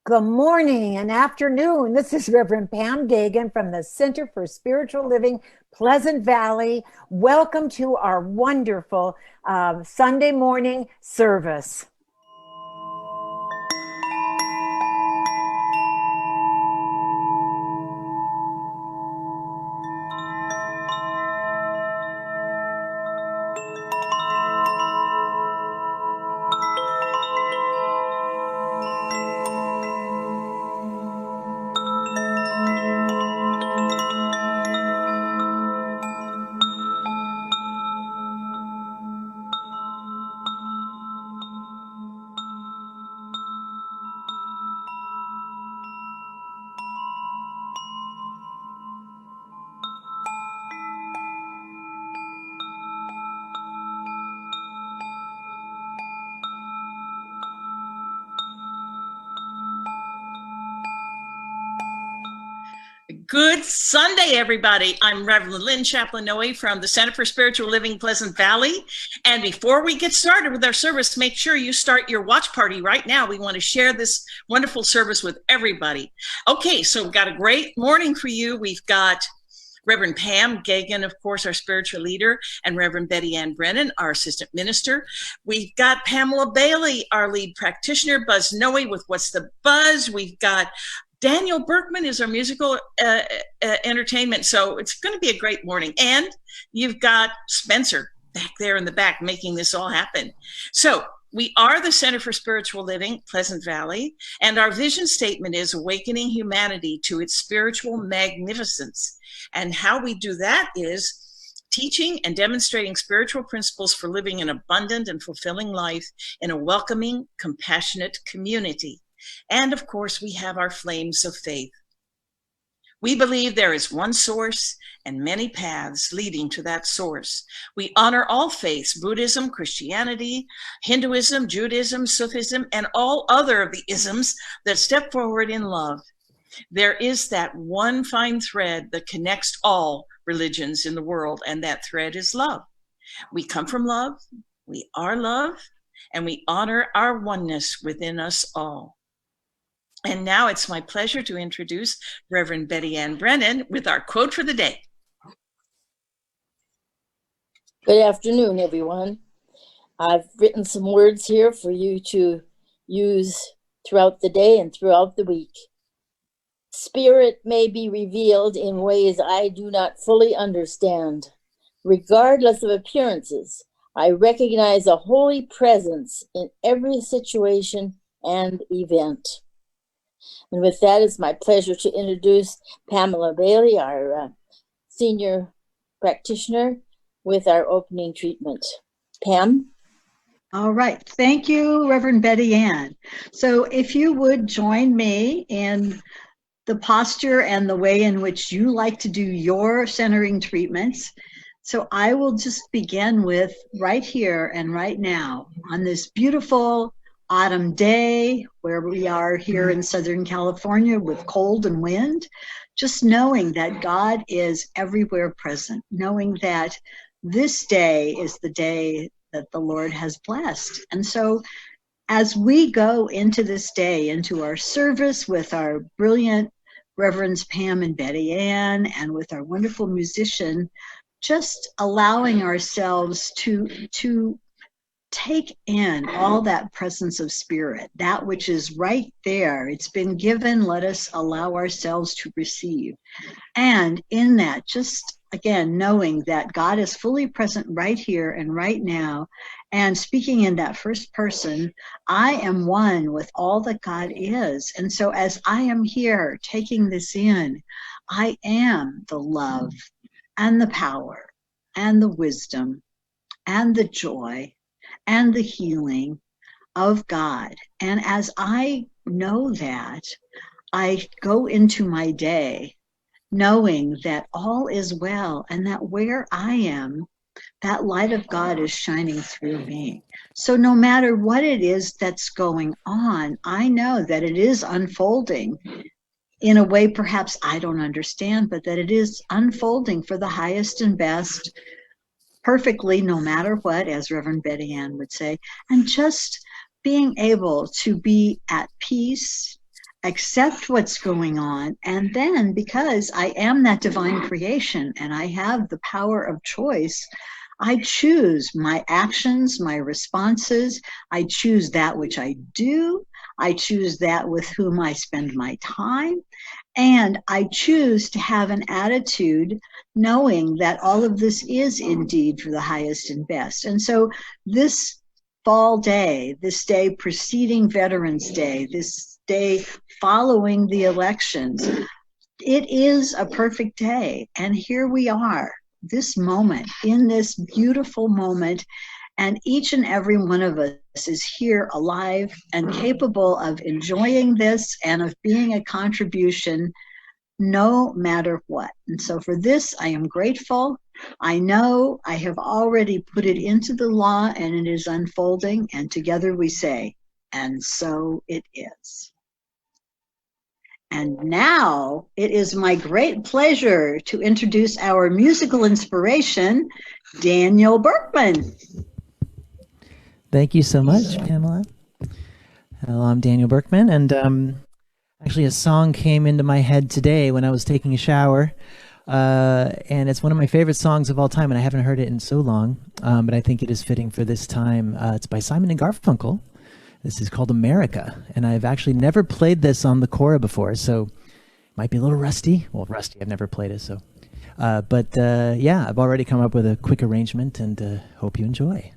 Good morning and afternoon. This is Reverend Pam Geagan from the Center for Spiritual Living, Pleasant Valley. Welcome to our wonderful Sunday morning service. Good Sunday, everybody. I'm Reverend Lynn Chaplin-Noe from the Center for Spiritual Living, Pleasant Valley. And before we get started with our service, make sure you start your watch party right now. We want to share this wonderful service with everybody. Okay, so we've got a great morning for you. We've got Reverend Pam Geagan, of course, our spiritual leader, and Reverend Betty Ann Brennan, our assistant minister. We've got Pamela Bailey, our lead practitioner, Buzz Noe with What's the Buzz. We've got Daniel Berkman is our musical entertainment, so it's going to be a great morning. And you've got Spencer back there in the back making this all happen. So we are the Center for Spiritual Living, Pleasant Valley, and our vision statement is awakening humanity to its spiritual magnificence. And how we do that is teaching and demonstrating spiritual principles for living an abundant and fulfilling life in a welcoming, compassionate community. And of course, we have our flames of faith. We believe there is one source and many paths leading to that source. We honor all faiths, Buddhism, Christianity, Hinduism, Judaism, Sufism, and all other of the isms that step forward in love. There is that one fine thread that connects all religions in the world, and that thread is love. We come from love, we are love, and we honor our oneness within us all. And now it's my pleasure to introduce Reverend Betty Ann Brennan with our quote for the day. Good afternoon, everyone. I've written some words here for you to use throughout the day and throughout the week. Spirit may be revealed in ways I do not fully understand. Regardless of appearances, I recognize a holy presence in every situation and event. And with that, it's my pleasure to introduce Pamela Bailey, our senior practitioner, with our opening treatment. Pam? All right. Thank you, Reverend Betty Ann. So if you would join me in the posture and the way in which you like to do your centering treatments. So I will just begin with right here and right now on this beautiful autumn day where we are here in Southern California with cold and wind, just knowing that God is everywhere present, knowing that this day is the day that the Lord has blessed. And so as we go into this day, into our service with our brilliant Reverends Pam and Betty Ann, and with our wonderful musician, just allowing ourselves to take in all that presence of spirit, that which is right there. It's been given. Let us allow ourselves to receive. And in that, just again, knowing that God is fully present right here and right now, and speaking in that first person, I am one with all that God is. And so as I am here taking this in, I am the love and the power and the wisdom and the joy and the healing of God. And as I know that, I go into my day knowing that all is well and that where I am, that light of God is shining through me. So no matter what it is that's going on, I know that it is unfolding in a way perhaps I don't understand, but that it is unfolding for the highest and best, perfectly, no matter what, as Reverend Betty Ann would say, and just being able to be at peace accept what's going on. And then, because I am that divine creation and I have the power of choice, I choose my actions, my responses. I choose that which I do. I choose that with whom I spend my time. And I choose to have an attitude knowing that all of this is indeed for the highest and best. And so this fall day, this day preceding Veterans Day, this day following the elections, it is a perfect day. And here we are, this moment, in this beautiful moment, and each and every one of us is here alive and capable of enjoying this and of being a contribution no matter what. And so for this, I am grateful. I know I have already put it into the law and it is unfolding. And together we say, and so it is. And now it is my great pleasure to introduce our musical inspiration, Daniel Berkman. Thank you so much, Pamela. Hello, I'm Daniel Berkman, and actually a song came into my head today when I was taking a shower, and it's one of my favorite songs of all time, and I haven't heard it in so long, but I think it is fitting for this time. It's by Simon and Garfunkel. This is called America, and I've actually never played this on the Cora before, so it might be a little rusty. Well, rusty, I've never played it, so. But yeah, I've already come up with a quick arrangement, and hope you enjoy.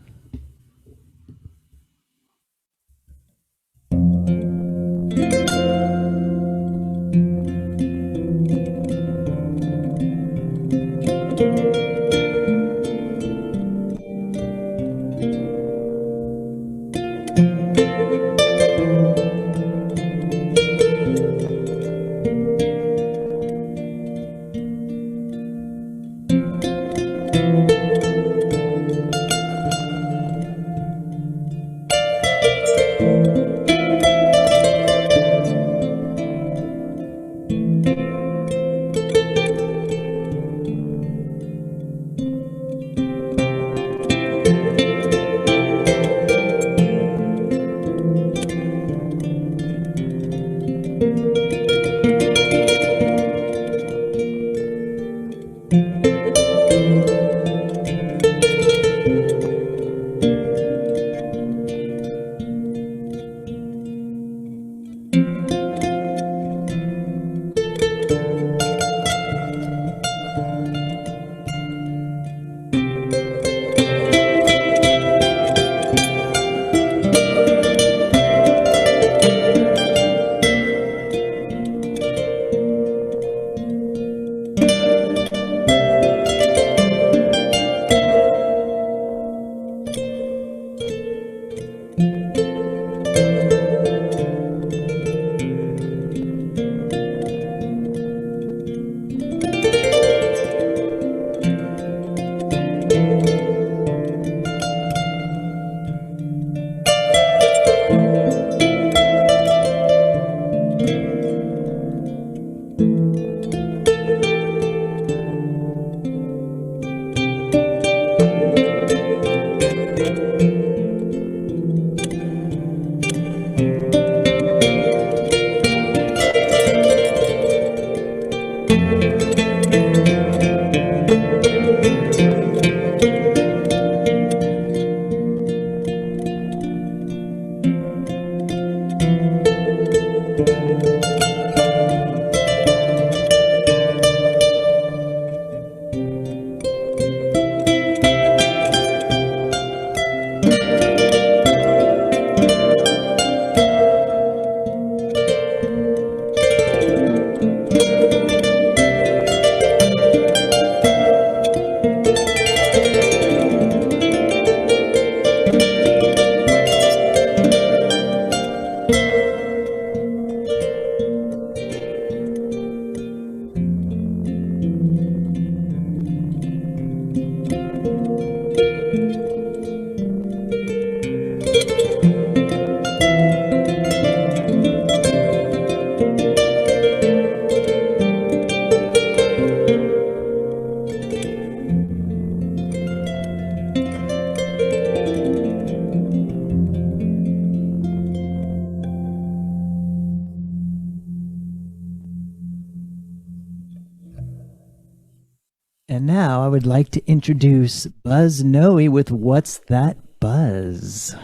now I would like to introduce Buzz Noe with What's That Buzz?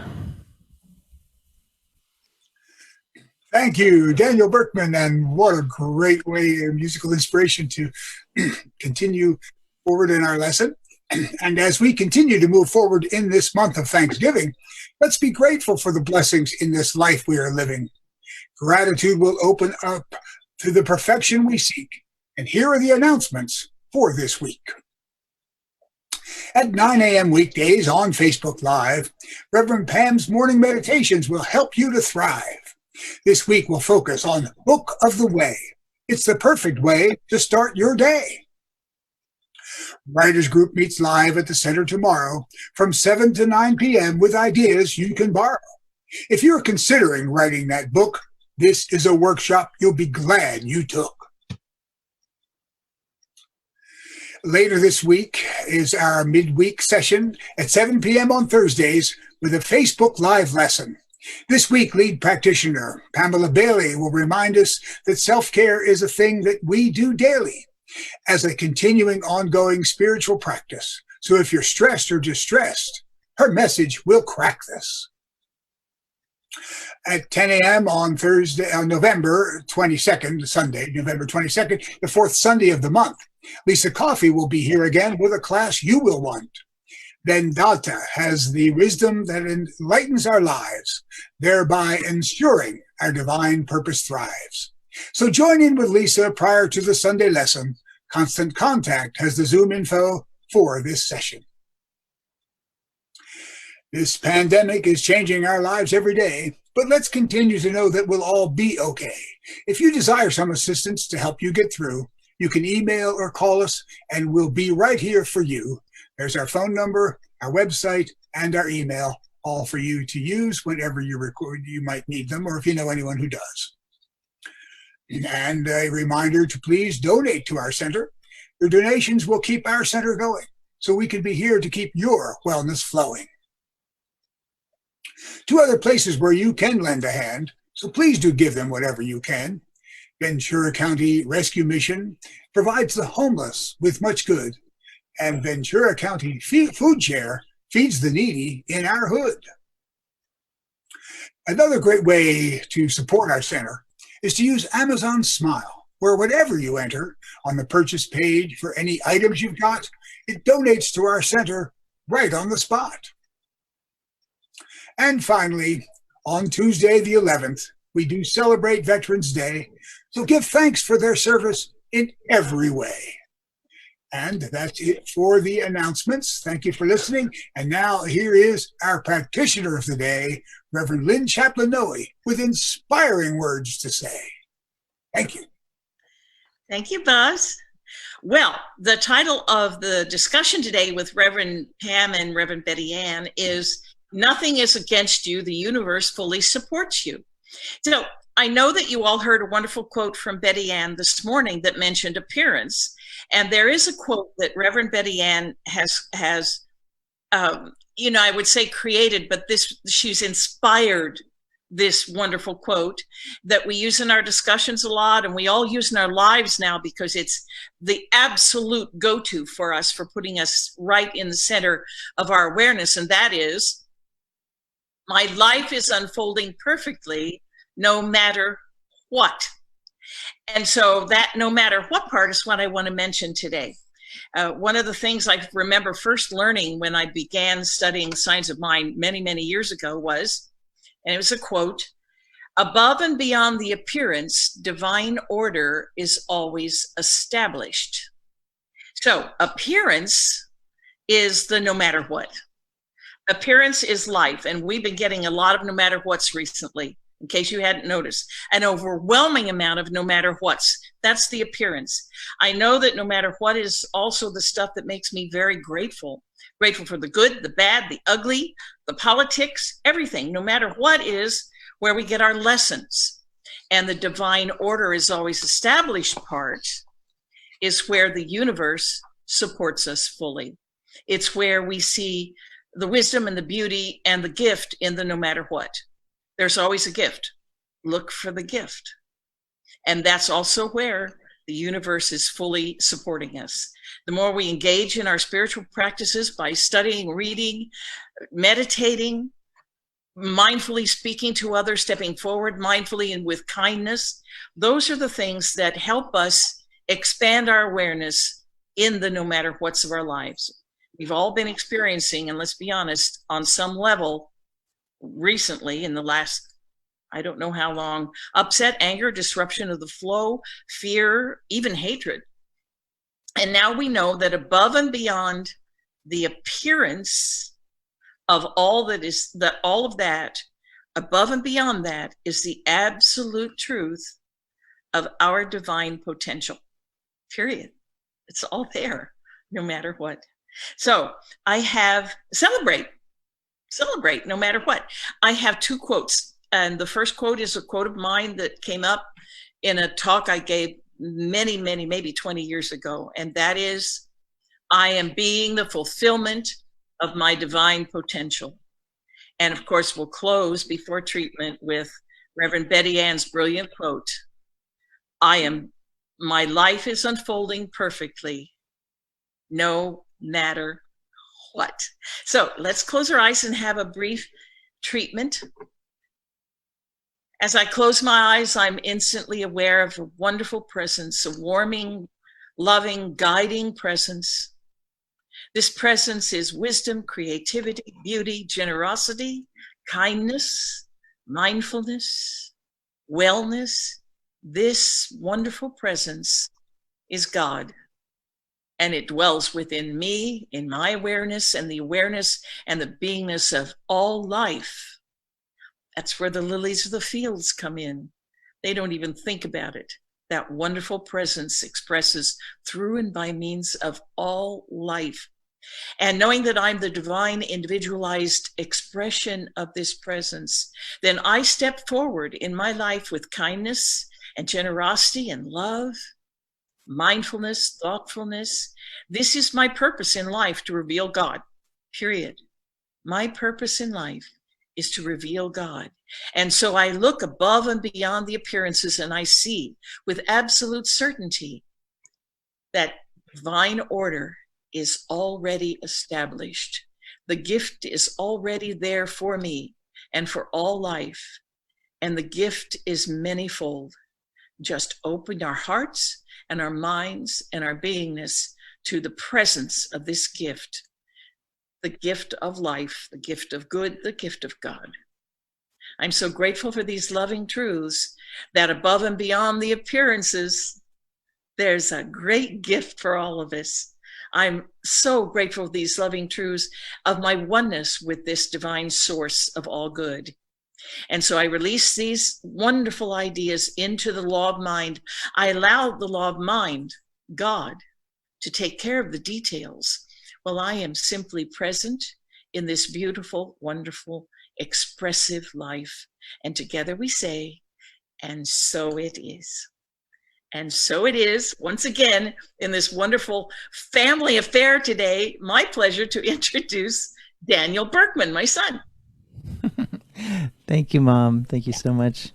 Thank you, Daniel Berkman, and what a great way, a musical inspiration to continue forward in our lesson. And as we continue to move forward in this month of Thanksgiving, let's be grateful for the blessings in this life we are living. Gratitude will open up to the perfection we seek. And here are the announcements for this week. At 9 a.m. weekdays on Facebook Live, Reverend Pam's morning meditations will help you to thrive. This week we'll focus on Book of the Way. It's the perfect way to start your day. Writers Group meets live at the Center tomorrow from 7 to 9 p.m. with ideas you can borrow. If you're considering writing that book, this is a workshop you'll be glad you took. Later this week is our midweek session at 7 p.m. on Thursdays with a Facebook Live lesson. This week, lead practitioner Pamella Bailey will remind us that self-care is a thing that we do daily as a continuing, ongoing spiritual practice. So if you're stressed or distressed, her message will crack this. At 10 a.m. on Thursday, on November 22nd, Sunday, November 22nd, the fourth Sunday of the month, Lisa Coffey will be here again with a class you will want. Vendata has the wisdom that enlightens our lives, thereby ensuring our divine purpose thrives. So join in with Lisa prior to the Sunday lesson. Constant Contact has the Zoom info for this session. This pandemic is changing our lives every day, but let's continue to know that we'll all be okay. If you desire some assistance to help you get through, you can email or call us, and we'll be right here for you. There's our phone number, our website, and our email, all for you to use whenever you might need them, or if you know anyone who does. And a reminder to please donate to our center. Your donations will keep our center going, so we can be here to keep your wellness flowing. Two other places where you can lend a hand, so please do give them whatever you can. Ventura County Rescue Mission provides the homeless with much good, and Ventura County Food Share feeds the needy in our hood. Another great way to support our center is to use Amazon Smile, where whatever you enter on the purchase page for any items you've got, it donates to our center right on the spot. And finally, on Tuesday the 11th, we do celebrate Veterans Day, so give thanks for their service in every way. And that's it for the announcements. Thank you for listening. And now here is our practitioner of the day, Reverend Lynn Chaplin-Noe, with inspiring words to say. Thank you. Thank you, Buzz. Well, the title of the discussion today with Reverend Pam and Reverend Betty Ann is Nothing is Against You, the Universe Fully Supports You. So I know that you all heard a wonderful quote from Betty Ann this morning that mentioned appearance. And there is a quote that Reverend Betty Ann has I would say created, but she's inspired this wonderful quote that we use in our discussions a lot, and we all use in our lives now because it's the absolute go-to for us for putting us right in the center of our awareness. And that is, my life is unfolding perfectly no matter what. And so that no matter what part is what I want to mention today. One of the things I remember first learning when I began studying Signs of Mind many, many years ago was, and it was a quote, above and beyond the appearance, divine order is always established. So appearance is the no matter what. Appearance is life, and we've been getting a lot of no matter what's recently. In case you hadn't noticed, an overwhelming amount of no matter what's. That's the appearance. I know that no matter what is also the stuff that makes me very grateful. Grateful for the good, the bad, the ugly, the politics, everything. No matter what is where we get our lessons. And the divine order is always established part is where the universe supports us fully. It's where we see the wisdom and the beauty and the gift in the no matter what. There's always a gift. Look for the gift. And that's also where the universe is fully supporting us. The more we engage in our spiritual practices by studying, reading, meditating, mindfully speaking to others, stepping forward mindfully and with kindness, those are the things that help us expand our awareness in the no matter what's of our lives. We've all been experiencing, and let's be honest, on some level recently in the last, I don't know how long, upset, anger, disruption of the flow, fear, even hatred. And now we know that above and beyond the appearance of all that is, that all of that, above and beyond that is the absolute truth of our divine potential, period. It's all there, no matter what. So I have, celebrate no matter what. I have two quotes. And the first quote is a quote of mine that came up in a talk I gave many, maybe 20 years ago. And that is, I am being the fulfillment of my divine potential. And of course, we'll close before treatment with Reverend Betty Ann's brilliant quote, my life is unfolding perfectly, no matter what. So let's close our eyes and have a brief treatment. As I close my eyes, I'm instantly aware of a wonderful presence, a warming, loving, guiding presence. This presence is wisdom, creativity, beauty, generosity, kindness, mindfulness, wellness. This wonderful presence is God, and it dwells within me, in my awareness, and the awareness and the beingness of all life. That's where the lilies of the fields come in. They don't even think about it. That wonderful presence expresses through and by means of all life. And knowing that I'm the divine individualized expression of this presence, then I step forward in my life with kindness and generosity and love, mindfulness, thoughtfulness. This is my purpose in life, to reveal God, period. My purpose in life is to reveal God. And so I look above and beyond the appearances, and I see with absolute certainty that divine order is already established. The gift is already there for me and for all life. And the gift is manifold. Just open our hearts and our minds and our beingness to the presence of this gift, the gift of life, the gift of good, the gift of God. I'm so grateful for these loving truths that above and beyond the appearances, there's a great gift for all of us. I'm so grateful for these loving truths of my oneness with this divine source of all good. And so I release these wonderful ideas into the law of mind. I allow the law of mind, God, to take care of the details while I am simply present in this beautiful, wonderful, expressive life. And together we say, and so it is. And so it is, once again, in this wonderful family affair today, my pleasure to introduce Daniel Berkman, my son. Thank you, Mom. Thank you so much.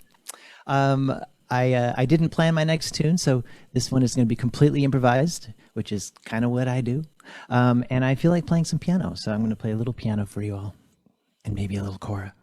I didn't plan my next tune, so this one is going to be completely improvised, which is kind of what I do. And I feel like playing some piano, so I'm going to play a little piano for you all, and maybe a little kora.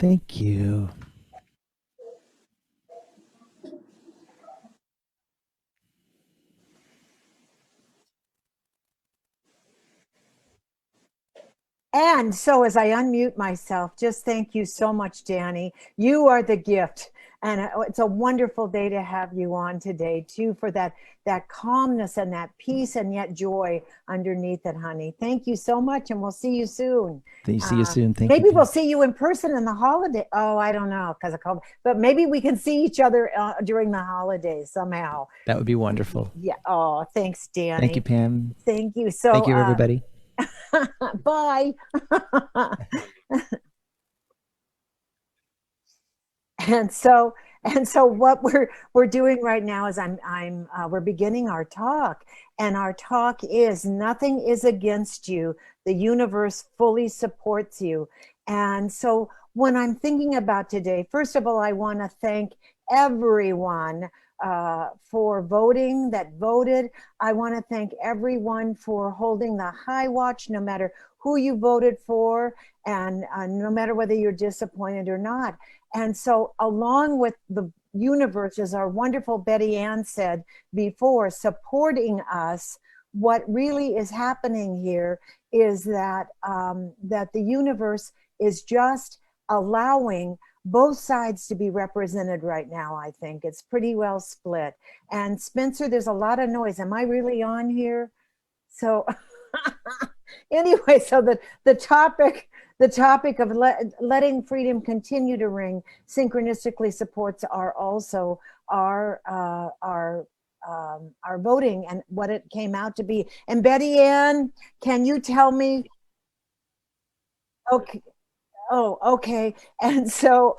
Thank you. And so as I unmute myself, just thank you so much, Danny. You are the gift. And it's a wonderful day to have you on today, too, for that calmness and that peace and yet joy underneath it, honey. Thank you so much, and we'll see you soon. See you soon. Thank you. Maybe we'll see you in person in the holiday. Oh, I don't know, because of COVID. But maybe we can see each other during the holidays somehow. That would be wonderful. Yeah. Oh, thanks, Danny. Thank you, Pam. Thank you. So, thank you, everybody. Bye. And so what we're doing right now is we're beginning our talk, and our talk is nothing is against you. The universe fully supports you. And so when I'm thinking about today, first of all, I want to thank everyone for voting that voted. I want to thank everyone for holding the high watch, no matter who you voted for, and no matter whether you're disappointed or not. And so along with the universe, as our wonderful Betty Ann said before, supporting us, what really is happening here is that that the universe is just allowing both sides to be represented right now. I think it's pretty well split. And Spencer, there's a lot of noise. Am I really on here? So anyway, so the topic of letting freedom continue to ring synchronistically supports our voting and what it came out to be. And Betty Ann, can you tell me? Okay. Oh, okay. And so,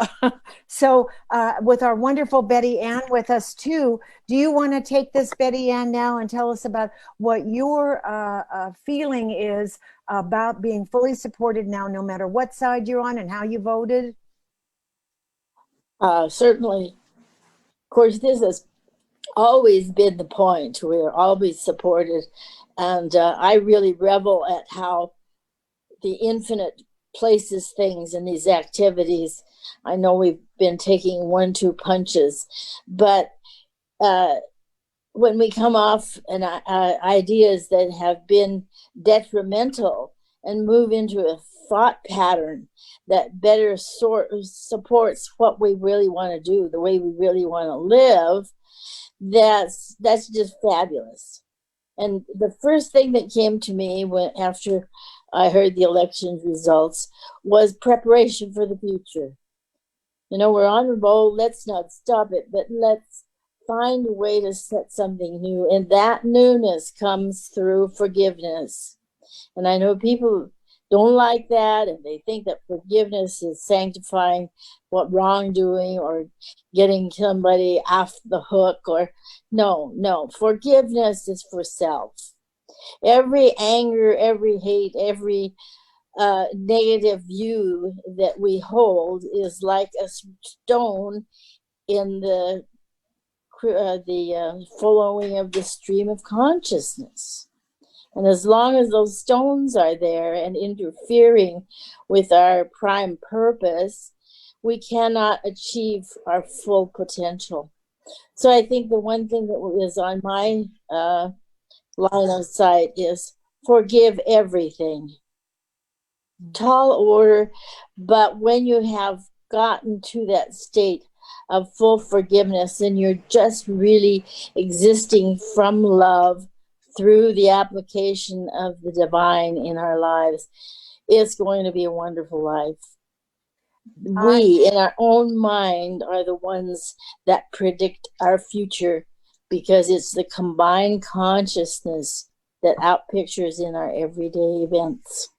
with our wonderful Betty Ann with us too, do you want to take this, Betty Ann, now and tell us about what your feeling is about being fully supported now, no matter what side you're on, and how you voted? Certainly. Of course, this has always been the point. We're always supported. And I really revel at how the infinite places things in these activities. I know we've been taking 1-2 punches, but when we come off ideas that have been detrimental and move into a thought pattern that better supports what we really want to do, the way we really want to live, that's just fabulous. And the first thing that came to me after I heard the election results was preparation for the future. You know, we're on a roll. Let's not stop it, but let's find a way to set something new. And that newness comes through forgiveness. And I know people don't like that, and they think that forgiveness is sanctifying what wrongdoing or getting somebody off the hook, or no, forgiveness is for self. Every anger, every hate, every negative view that we hold is like a stone in the following of the stream of consciousness. And as long as those stones are there and interfering with our prime purpose, we cannot achieve our full potential. So I think the one thing that is on my line of sight is forgive everything. Tall order, but when you have gotten to that state of full forgiveness and you're just really existing from love through the application of the divine in our lives, it's going to be a wonderful life. We, in our own mind, are the ones that predict our future, because it's the combined consciousness that outpictures in our everyday events.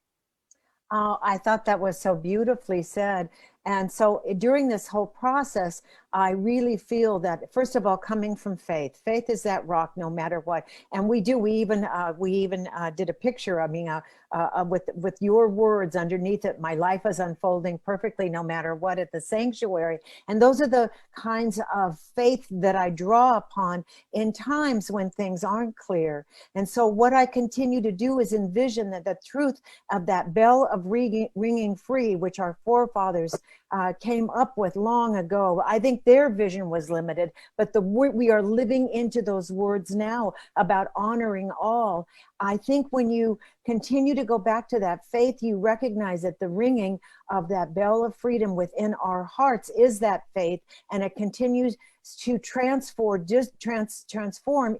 Oh, I thought that was so beautifully said. And so during this whole process, I really feel that, first of all, coming from faith is that rock no matter what. And we even did a picture, with your words underneath it. My life is unfolding perfectly no matter what at the sanctuary. And those are the kinds of faith that I draw upon in times when things aren't clear. And so what I continue to do is envision that the truth of that bell of ringing free, which our forefathers came up with long ago. I think their vision was limited, but we are living into those words now about honoring all. I think when you continue to go back to that faith, you recognize that the ringing of that bell of freedom within our hearts is that faith, and it continues to transform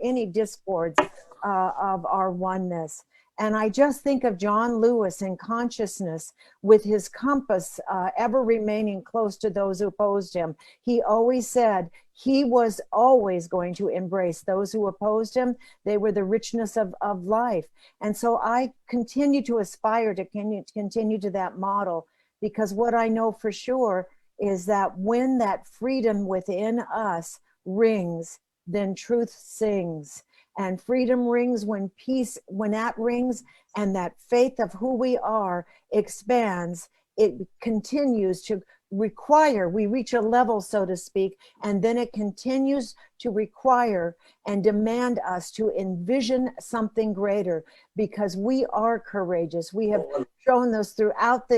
any discords of our oneness. And I just think of John Lewis in Consciousness, with his compass ever remaining close to those who opposed him. He always said he was always going to embrace those who opposed him. They were the richness of life. And so I continue to aspire to continue to that model, because what I know for sure is that when that freedom within us rings, then truth sings. And freedom rings when that rings, and that faith of who we are expands. It continues to require, we reach a level, so to speak, and then it continues to require and demand us to envision something greater, because we are courageous. We have shown this throughout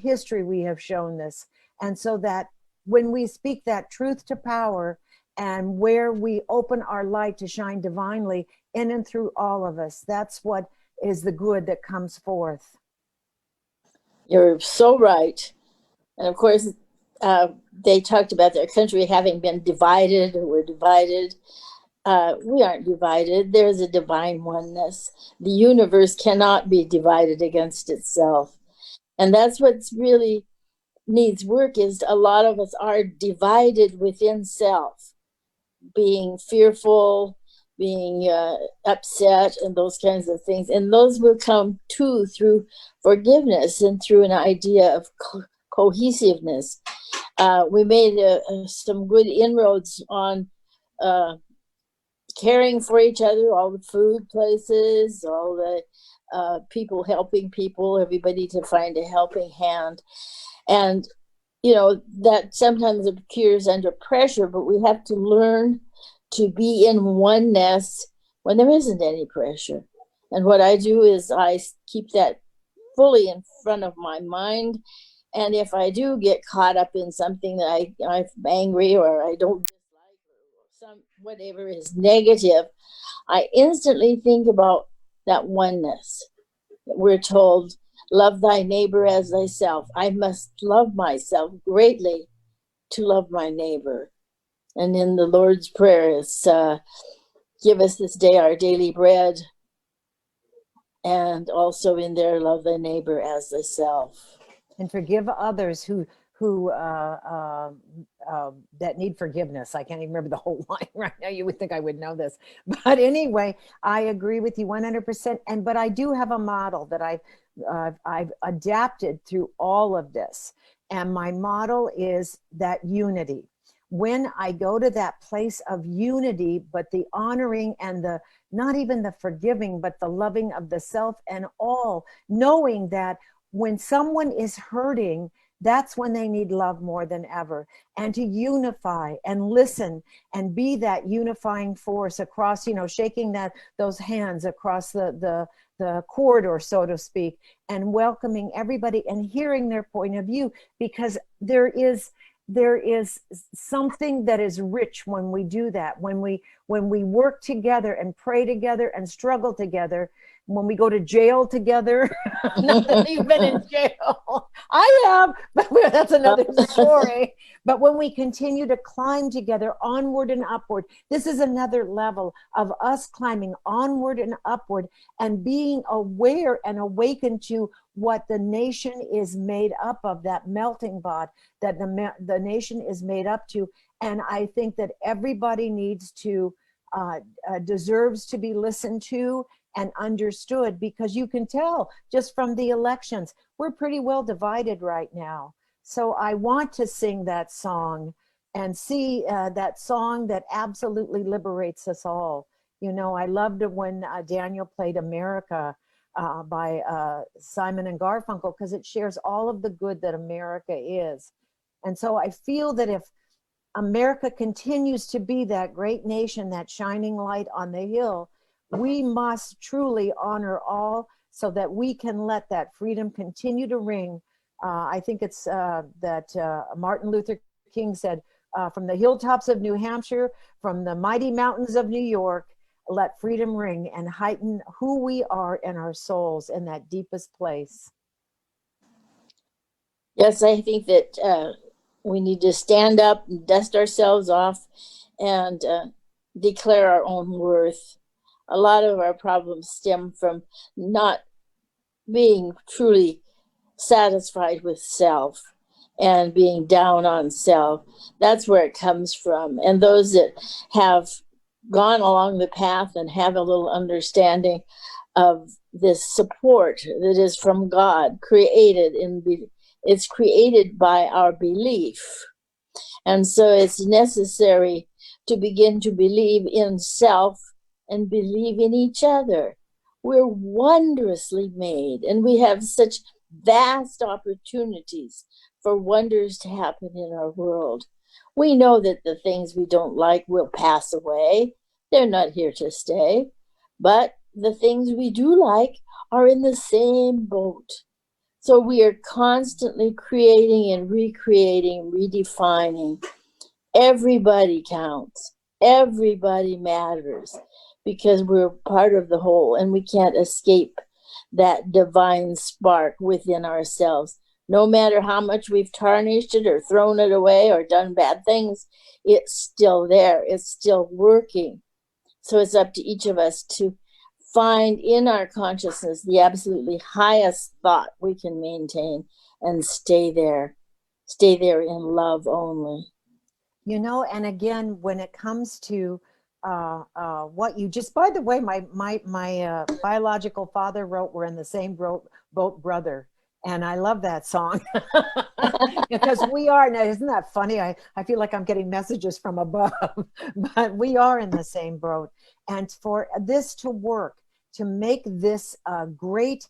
history. We have shown this. And so that when we speak that truth to power, and where we open our light to shine divinely in and through all of us, that's what is the good that comes forth. You're so right. And of course, they talked about their country having been divided, or we're divided. We aren't divided. There's a divine oneness. The universe cannot be divided against itself. And that's what's really needs work, is a lot of us are divided within self, being fearful, being upset, and those kinds of things. And those will come too through forgiveness and through an idea of cohesiveness. We made some good inroads on caring for each other, all the food places, all the people helping people, everybody to find a helping hand. And that sometimes occurs under pressure, but we have to learn to be in oneness when there isn't any pressure. And what I do is I keep that fully in front of my mind. And if I do get caught up in something that I'm angry, or I don't dislike, or whatever is negative, I instantly think about that oneness. We're told, love thy neighbor as thyself. I must love myself greatly to love my neighbor. And in the Lord's Prayer, it's give us this day our daily bread. And also in there, love thy neighbor as thyself. And forgive others who that need forgiveness. I can't even remember the whole line right now. You would think I would know this, but anyway, I agree with you 100%. But I do have a model that I've adapted through all of this, and my model is that unity. When I go to that place of unity, but the honoring and the not even the forgiving, but the loving of the self and all, knowing that when someone is hurting, that's when they need love more than ever. And to unify and listen and be that unifying force across, shaking those hands across the corridor, so to speak, and welcoming everybody and hearing their point of view, because there is something that is rich when we do that, when we work together and pray together and struggle together, when we go to jail together. Not that you've been in jail. I have, but that's another story. But when we continue to climb together onward and upward, this is another level of us climbing onward and upward and being aware and awakened to what the nation is made up of, that melting pot that the nation is made up to. And I think that everybody needs to, deserves to be listened to and understood, because you can tell just from the elections, we're pretty well divided right now. So I want to sing that song and see that song that absolutely liberates us all. I loved it when Daniel played America by Simon and Garfunkel, because it shares all of the good that America is. And so I feel that if America continues to be that great nation, that shining light on the hill, we must truly honor all, so that we can let that freedom continue to ring I think it's that Martin Luther King said, from the hilltops of New Hampshire, from the mighty mountains of New York, let freedom ring and heighten who we are in our souls in that deepest place. Yes, I think that we need to stand up and dust ourselves off and declare our own worth. A lot of our problems stem from not being truly satisfied with self and being down on self. That's where it comes from. And those that have gone along the path and have a little understanding of this support that is from God, it's created by our belief. And so it's necessary to begin to believe in self and believe in each other. We're wondrously made, and we have such vast opportunities for wonders to happen in our world. We know that the things we don't like will pass away. They're not here to stay. But the things we do like are in the same boat. So we are constantly creating and recreating, redefining. Everybody counts. Everybody matters because we're part of the whole, and we can't escape that divine spark within ourselves. No matter how much we've tarnished it or thrown it away or done bad things, it's still there. It's still working. So it's up to each of us to find in our consciousness the absolutely highest thought we can maintain and stay there in love only. You know, and again, when it comes to what you just, by the way, my biological father wrote, "We're in the same boat, brother." And I love that song because we are, now isn't that funny? I feel like I'm getting messages from above, but we are in the same boat. And for this to work, to make this a great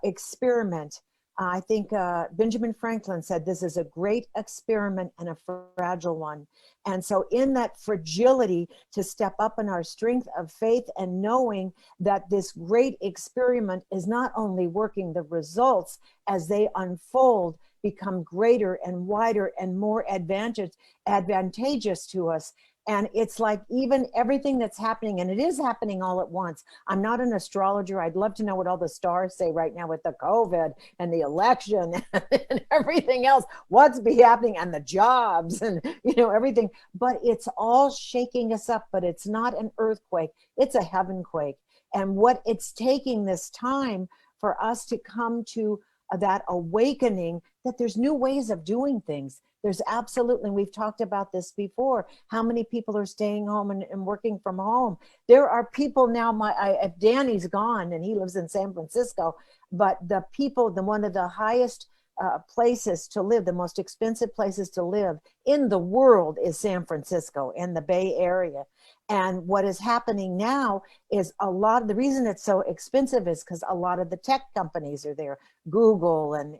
experiment, I think Benjamin Franklin said this is a great experiment and a fragile one. And so in that fragility, to step up in our strength of faith and knowing that this great experiment is not only working, the results as they unfold become greater and wider and more advantageous to us. And it's like even everything that's happening, and it is happening all at once. I'm not an astrologer. I'd love to know what all the stars say right now with the COVID and the election and everything else. What's be happening and the jobs and, you know, everything. But it's all shaking us up, but it's not an earthquake. It's a heaven quake. And what it's taking this time for us to come to that awakening that there's new ways of doing things. There's absolutely, we've talked about this before, how many people are staying home and working from home. There are people now, if Danny's gone and he lives in San Francisco, but the people, one of the highest places to live, the most expensive places to live in the world is San Francisco in the Bay Area. And what is happening now is a lot of the reason it's so expensive is because a lot of the tech companies are there. Google and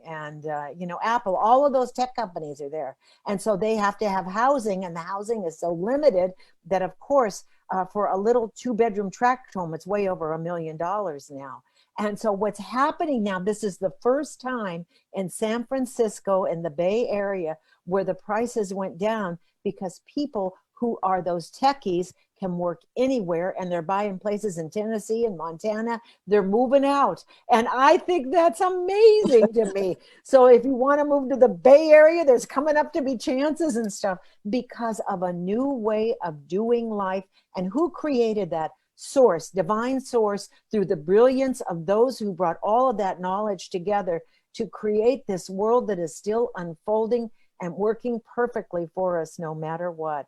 you know, Apple, all of those tech companies are there. And so they have to have housing, and the housing is so limited that, of course, for a little 2-bedroom tract home, it's way over $1 million now. And so what's happening now, this is the first time in San Francisco in the Bay Area where the prices went down because people who are those techies can work anywhere, and they're buying places in Tennessee and Montana. They're moving out. And I think that's amazing to me. So if you want to move to the Bay Area, there's coming up to be chances and stuff because of a new way of doing life. And who created that? Source, divine source, through the brilliance of those who brought all of that knowledge together to create this world that is still unfolding and working perfectly for us no matter what.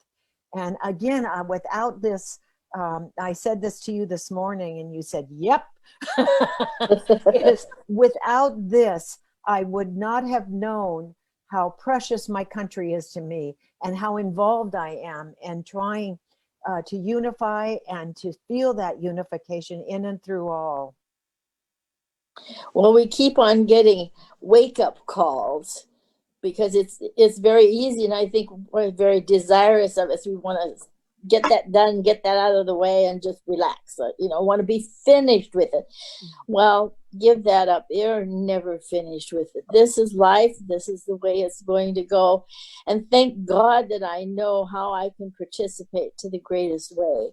And again, without this, I said this to you this morning and you said, yep. Without this, I would not have known how precious my country is to me and how involved I am in trying to unify and to feel that unification in and through all. Well, we keep on getting wake-up calls because it's very easy, and I think we're very desirous of it. So we want to get that done, get that out of the way, and just relax. Want to be finished with it. Well, give that up. You're never finished with it. This is life. This is the way it's going to go. And thank God that I know how I can participate to the greatest way.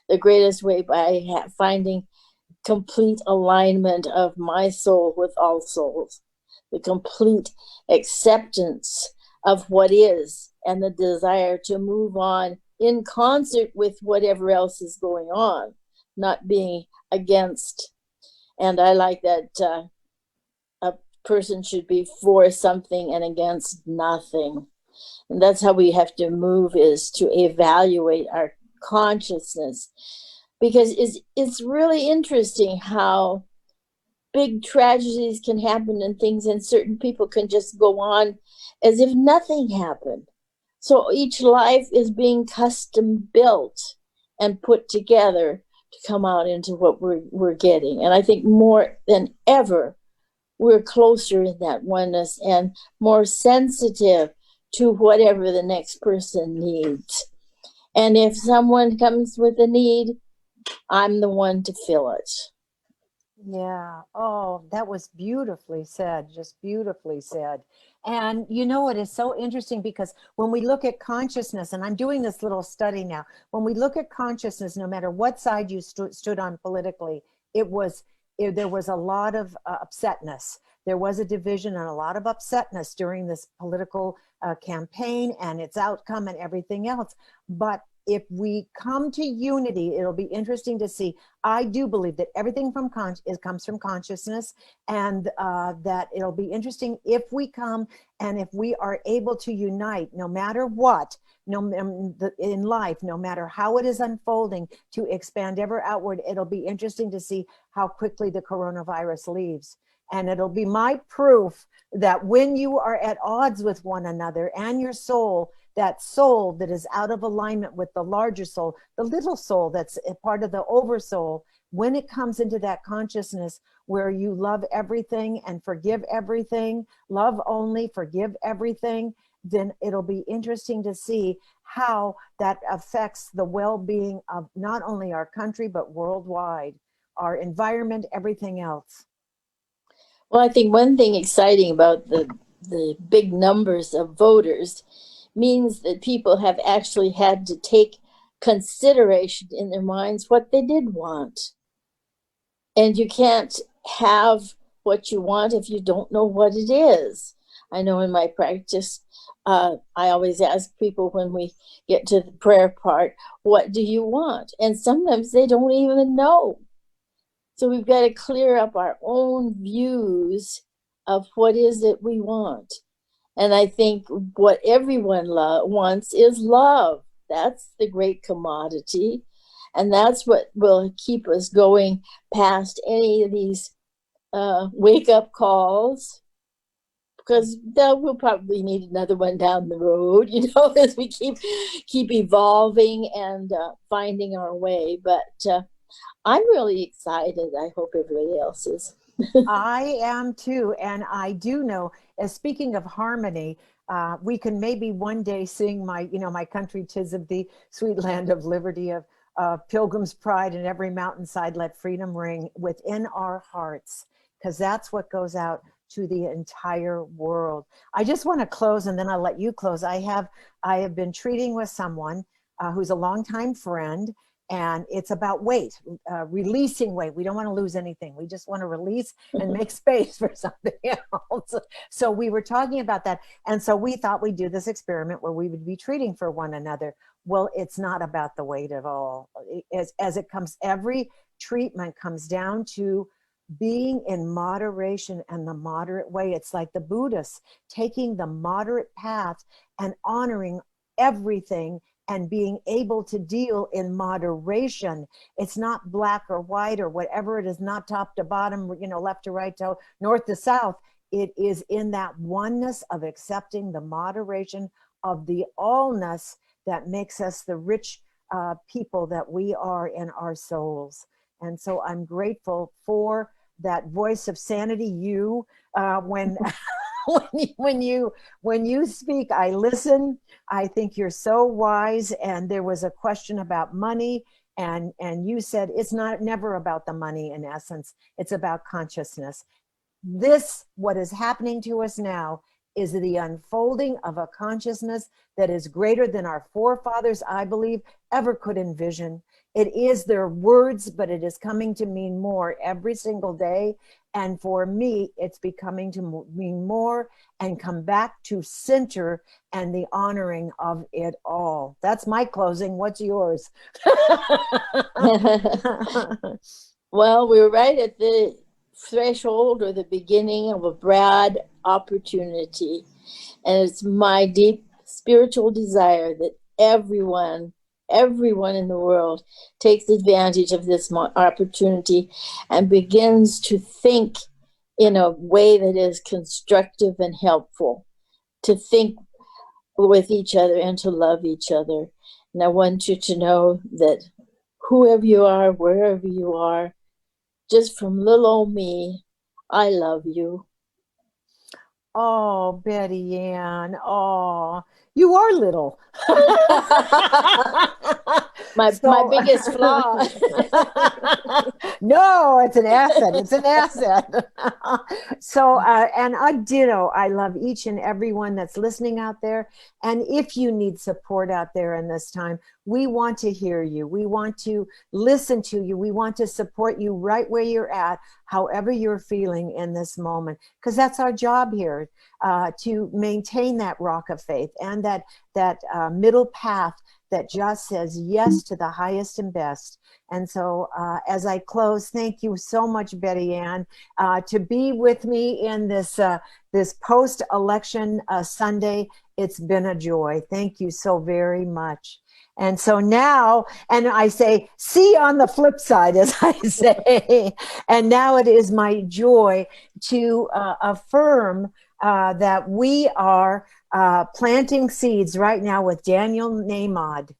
The greatest way by finding complete alignment of my soul with all souls. The complete acceptance of what is and the desire to move on in concert with whatever else is going on, not being against. And I like that a person should be for something and against nothing. And that's how we have to move, is to evaluate our consciousness. Because it's really interesting how big tragedies can happen and things, and certain people can just go on as if nothing happened. So each life is being custom built and put together to come out into what we're getting. And I think more than ever, we're closer in that oneness and more sensitive to whatever the next person needs. And if someone comes with a need, I'm the one to fill it. Yeah. Oh, that was beautifully said. Just beautifully said. And it is so interesting because when we look at consciousness, and I'm doing this little study now, when we look at consciousness, no matter what side you stood on politically, there was a lot of upsetness. There was a division and a lot of upsetness during this political campaign and its outcome and everything else. But if we come to unity, it'll be interesting to see. I do believe that everything comes from consciousness, and that it'll be interesting if we come and if we are able to unite, no matter what, in life, no matter how it is unfolding, to expand ever outward. It'll be interesting to see how quickly the coronavirus leaves. And it'll be my proof that when you are at odds with one another and your soul, that soul that is out of alignment with the larger soul, the little soul that's a part of the oversoul, when it comes into that consciousness where you love everything and forgive everything, love only, forgive everything, then it'll be interesting to see how that affects the well-being of not only our country, but worldwide, our environment, everything else. Well, I think one thing exciting about the big numbers of voters means that people have actually had to take consideration in their minds what they did want. And you can't have what you want if you don't know what it is. I know in my practice, I always ask people when we get to the prayer part, what do you want? And sometimes they don't even know. So we've got to clear up our own views of what is it we want. And I think what everyone wants is love. That's the great commodity. And that's what will keep us going past any of these wake-up calls, because we'll probably need another one down the road, as we keep evolving and finding our way. But I'm really excited. I hope everybody else is. I am too. And I do know, speaking of harmony, we can maybe one day sing my country 'tis of thee, sweet land of liberty, of pilgrim's pride, and every mountainside let freedom ring within our hearts, because that's what goes out to the entire world. I just want to close, and then I'll let you close. I have been treating with someone who's a longtime friend, and it's about weight, releasing weight. We don't want to lose anything. We just want to release and make space for something else. So we were talking about that. And so we thought we'd do this experiment where we would be treating for one another. Well, it's not about the weight at all. As it comes, every treatment comes down to being in moderation and the moderate way. It's like the Buddhists taking the moderate path and honoring everything and being able to deal in moderation. It's not black or white or whatever it is, not top to bottom, left to right, to north to south. It is in that oneness of accepting the moderation of the allness that makes us the rich people that we are in our souls. And so I'm grateful for that voice of sanity, you, when when you speak, I listen. I think you're so wise. And there was a question about money, and you said it's never about the money. In essence, it's about consciousness. What is happening to us now is the unfolding of a consciousness that is greater than our forefathers, I believe, ever could envision. It is their words, but it is coming to mean more every single day. And for me, it's becoming to mean more and come back to center and the honoring of it all. That's my closing. What's yours? Well, we're right at the threshold or the beginning of a broad opportunity. And it's my deep spiritual desire that everyone in the world takes advantage of this opportunity and begins to think in a way that is constructive and helpful, to think with each other and to love each other. And I want you to know that whoever you are, wherever you are, just from little old me, I love you. Oh, Betty Ann. Oh, you are little. My biggest flaw. No, it's an asset. It's an asset. So, and I ditto. I love each and everyone that's listening out there. And if you need support out there in this time, we want to hear you. We want to listen to you. We want to support you right where you're at, however you're feeling in this moment, because that's our job here, to maintain that rock of faith and that middle path that just says yes to the highest and best. And so as I close, thank you so much, Betty Ann, to be with me in this post-election Sunday. It's been a joy. Thank you so very much. And so now, and I say, see on the flip side, as I say, and now it is my joy to affirm that we are planting seeds right now with Daniel Namod.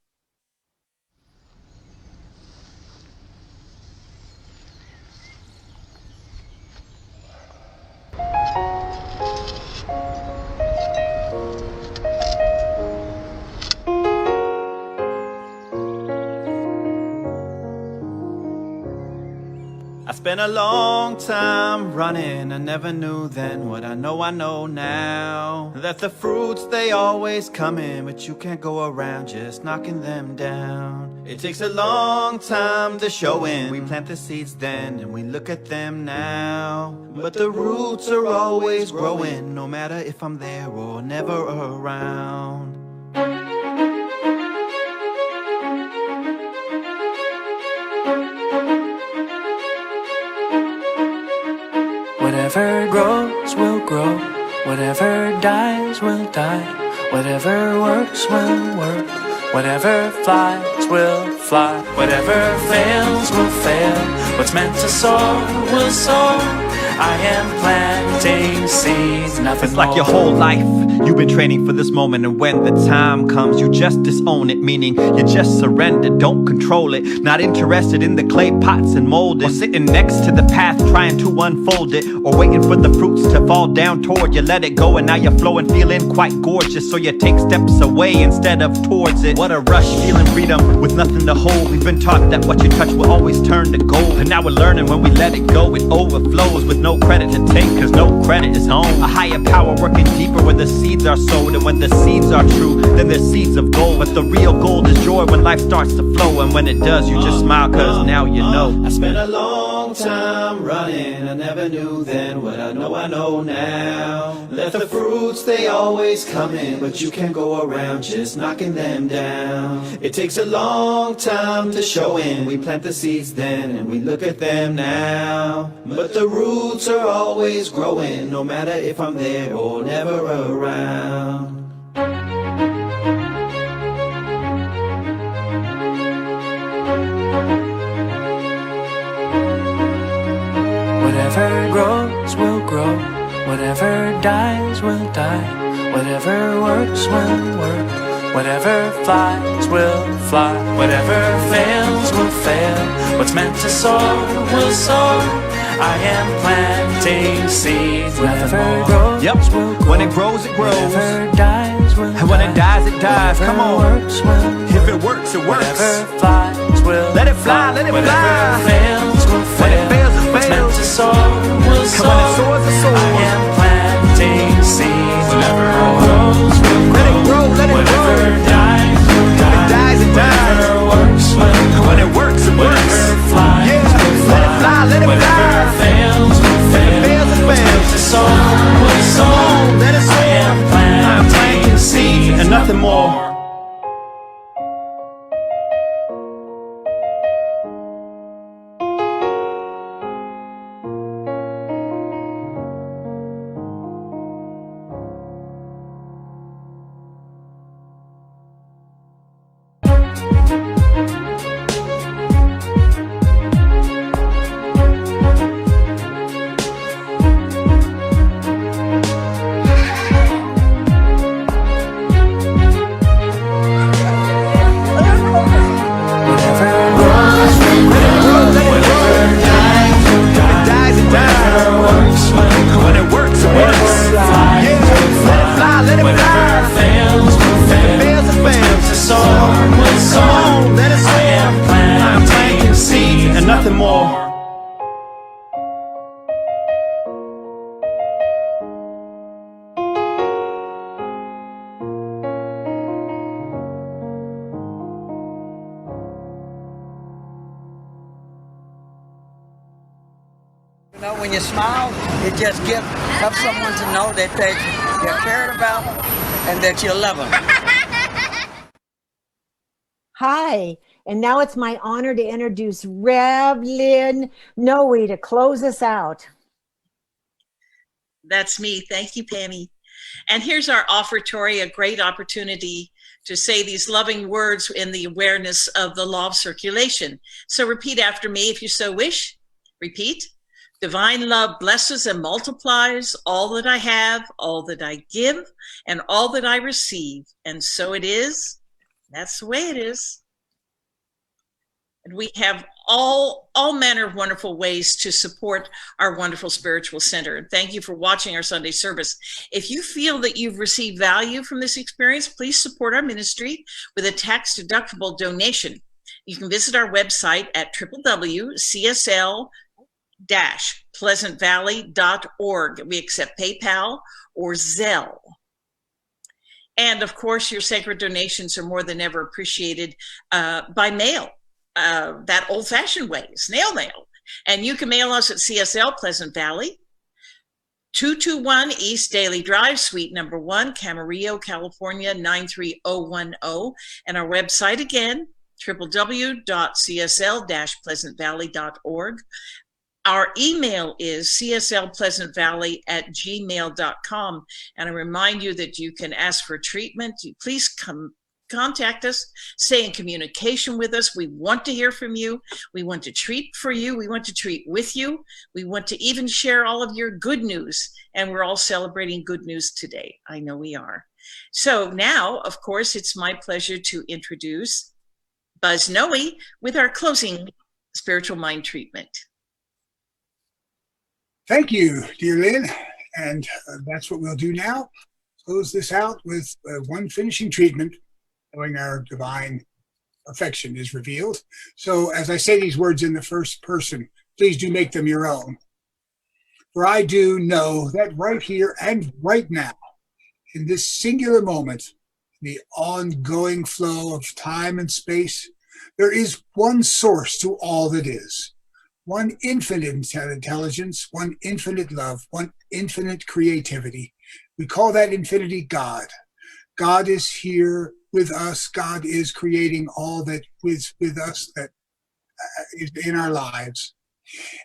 I spent a long time running, I never knew then what I know now. That the fruits, they always come in, but you can't go around just knocking them down. It takes a long time to show in. We plant the seeds then, and we look at them now. But the roots are always growing, no matter if I'm there or never around. Whatever grows will grow, whatever dies will die, whatever works will work, whatever flies will fly, whatever fails will fail, what's meant to soar will soar. I am planting seeds, nothing It's like more. your whole life you've been training for this moment, and when the time comes you just disown it, meaning you just surrender, don't control it. Not interested in the clay pots and molding, or sitting next to the path trying to unfold it, or waiting for the fruits to fall down toward you. Let it go and now you're flowing, feeling quite gorgeous, so you take steps away instead of towards it. What a rush, feeling freedom with nothing to hold. We've been taught that what you touch will always turn to gold, and now we're learning when we let it go it overflows, with no credit to take, cause no credit is home. A higher power working deeper where the seeds are sowed, and when the seeds are true, then they're seeds of gold. But the real gold is joy when life starts to flow, and when it does, you just smile, cause now you know. I spent a long time running, I never knew then what I know now. Let the fruits, they always come in, but you can't go around just knocking them down. It takes a long time to show in. We plant the seeds then, and we look at them now. But the roots are always growing, no matter if I'm there or never around. Whatever grows will grow, whatever dies will die, whatever works will work, whatever flies will fly, whatever fails will fail, what's meant to soar will soar. I am planting seeds. Whatever grows, Yep. will grow. When it grows, it grows. Whatever dies, will And when it dies, it dies. Whatever Come on. works, will If it works, it works. Whatever flies, will Let it fly, let it Whatever fly. fails, will When fail. it fails, it What's meant fails. to soar, will soar. when it soars, it soars. I am planting seeds. Whatever grows, will Let it grow. grow, let it Whatever grow. dies, will When it die. dies, it dies. Whatever works, will When it works, it works. Whatever flies, Yeah. will Let it fly, let it Whatever fly. fails, will When it fail. fails, it What's meant fails. to soar, will soar. Let it soar. I am I'm planting planting seeds and nothing more. Whatever grows, whatever dies, When it dies, it dies. When it works, it works. Yeah. Let it fly, let it whatever fly. fails, will When fail. it fails, it fails. To soar, will Come soar. on, let it soar. I am I'm planting planting seeds and nothing more. You know, when you smile, it just helps someone to know that they're cared about and that you love them. Hi, and now it's my honor to introduce Revlin Noe to close us out. That's me. Thank you, Pammy. And here's our offertory, a great opportunity to say these loving words in the awareness of the law of circulation. So repeat after me if you so wish. Repeat. Divine love blesses and multiplies all that I have, all that I give, and all that I receive. And so it is. That's the way it is. And we have all manner of wonderful ways to support our wonderful spiritual center. And thank you for watching our Sunday service. If you feel that you've received value from this experience, please support our ministry with a tax-deductible donation. You can visit our website at www.csl-pleasantvalley.org. We accept PayPal or Zelle. And of course, your sacred donations are more than ever appreciated by mail. That old-fashioned way, snail mail. And you can mail us at CSL Pleasant Valley, 221 East Daily Drive, Suite number 1, Camarillo, California, 93010. And our website again, www.csl-pleasantvalley.org. Our email is cslpleasantvalley@gmail.com. And I remind you that you can ask for treatment. Please contact us, stay in communication with us. We want to hear from you. We want to treat for you. We want to treat with you. We want to even share all of your good news. And we're all celebrating good news today. I know we are. So now, of course, it's my pleasure to introduce Buzz Noe with our closing spiritual mind treatment. Thank you, dear Lynn. And that's what we'll do now. Close this out with one finishing treatment, knowing our divine affection is revealed. So as I say these words in the first person, please do make them your own. For I do know that right here and right now, in this singular moment, the ongoing flow of time and space, there is one source to all that is. One infinite intelligence, one infinite love, one infinite creativity. We call that infinity God. God is here with us. God is creating all that is with us, that is in our lives.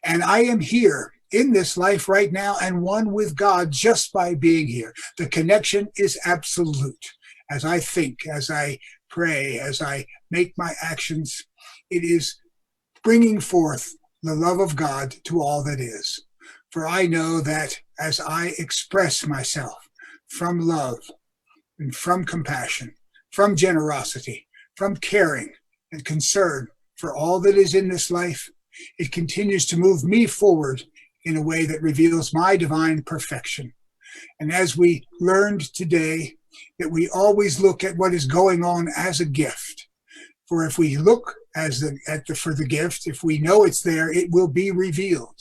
And I am here in this life right now and one with God just by being here. The connection is absolute. As I think, as I pray, as I make my actions, it is bringing forth the love of God to all that is. For I know that as I express myself from love and from compassion, from generosity, from caring and concern for all that is in this life, it continues to move me forward in a way that reveals my divine perfection. And as we learned today, that we always look at what is going on as a gift. For if we look for the gift, if we know it's there, it will be revealed.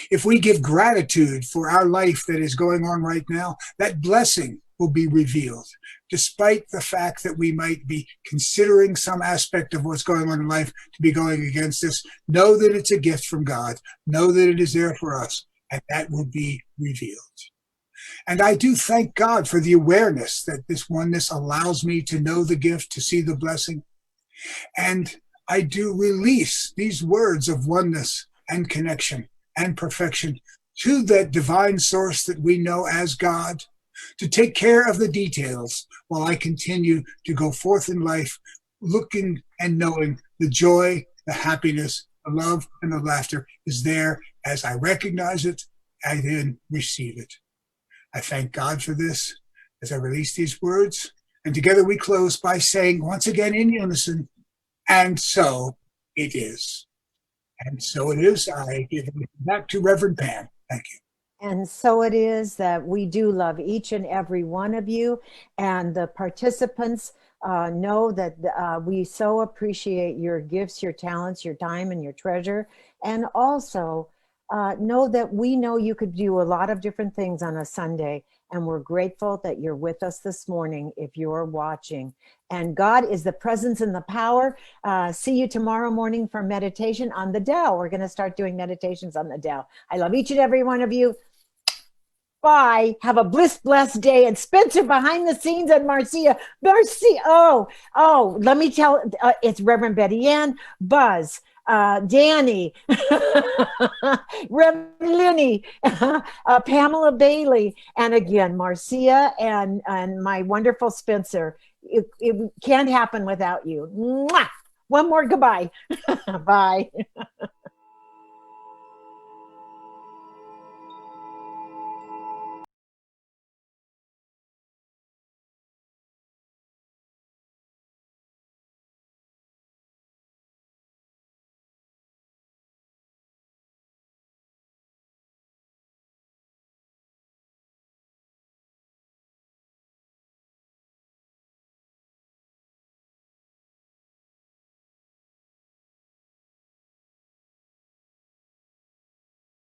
If we give gratitude for our life that is going on right now, that blessing will be revealed. Despite the fact that we might be considering some aspect of what's going on in life to be going against us, know that it's a gift from God. Know that it is there for us, and that will be revealed. And I do thank God for the awareness that this oneness allows me to know the gift, to see the blessing. And I do release these words of oneness and connection and perfection to that divine source that we know as God, to take care of the details while I continue to go forth in life, looking and knowing the joy, the happiness, the love, and the laughter is there. As I recognize it, I then receive it. I thank God for this as I release these words. And together we close by saying once again in unison, and so it is. And so it is. I give it back to Reverend Pam. Thank you. And so it is that we do love each and every one of you, and the participants know that we so appreciate your gifts, your talents, your time, and your treasure. And also know that we know you could do a lot of different things on a Sunday, and we're grateful that you're with us this morning if you're watching. And God is the presence and the power. See you tomorrow morning for meditation on the Tao. We're going to start doing meditations on the Tao. I love each and every one of you. Bye. Have a blessed day. And Spencer behind the scenes and Marcia. Let me tell, it's Reverend Betty Ann, Buzz, Danny, Reverend Lenny, Pamela Bailey, and again, Marcia and my wonderful Spencer. It can't happen without you. Mwah! One more goodbye. Bye.